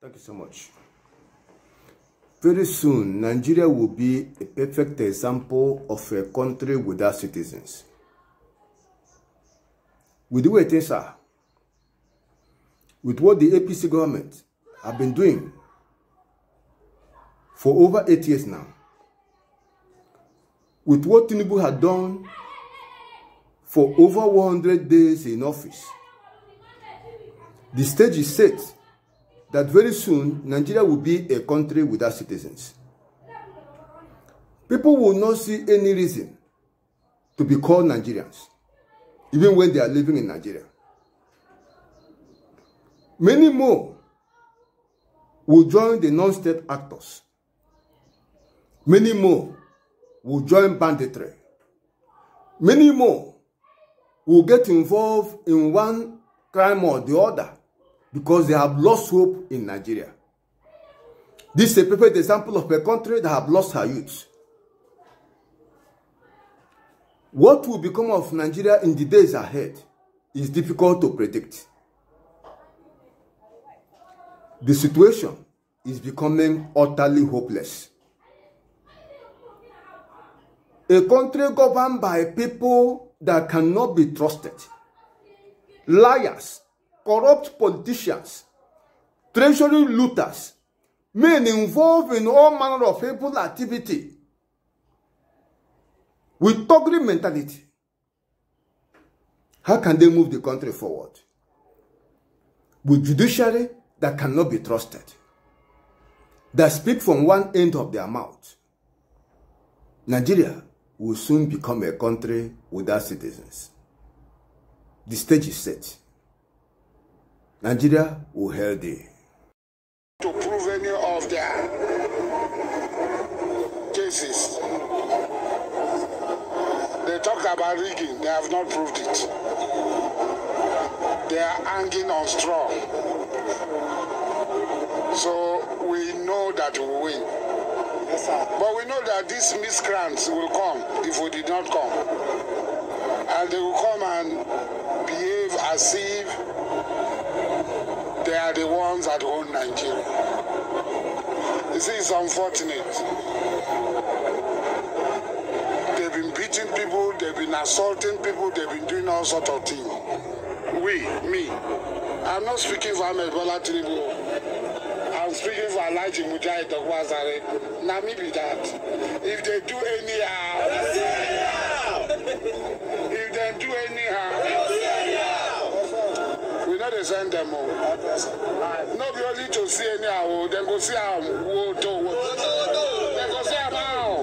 Thank you so much. Very soon, Nigeria will be a perfect example of a country without citizens. With the way things are, with what the APC government have been doing for over 8 years now, with what Tinubu had done for over 100 days in office, the stage is set that very soon Nigeria will be a country without citizens. People will not see any reason to be called Nigerians, even when they are living in Nigeria. Many more will join the non-state actors. Many more will join banditry. Many more will get involved in one crime or the other because they have lost hope in Nigeria. This is a perfect example of a country that have lost her youth. What will become of Nigeria in the days ahead is difficult to predict. The situation is becoming utterly hopeless. A country governed by people that cannot be trusted, liars, corrupt politicians, treasury looters, men involved in all manner of evil activity, with thuggery mentality. How can they move the country forward? With judiciary that cannot be trusted, that speak from one end of their mouth, Nigeria will soon become a country without citizens. The stage is set. Nigeria will held day. To prove any of their cases, they talk about rigging, they have not proved it. They are hanging on straw. So we know that we will win. Yes, sir. But we know that these miscreants will come if we did not come. And they will come and behave as if they are the ones that own Nigeria. You see, it's unfortunate. They've been beating people, they've been assaulting people, they've been doing all sorts of things. Me. I'm not speaking for Ahmed Bola Tinubu. I'm speaking for Alhaji Mujahid Dogwazare. Now me be that. If they do anyhow, if they do anyhow, we know they send them home. Not be only to see anyhow, they go see how. They go see how.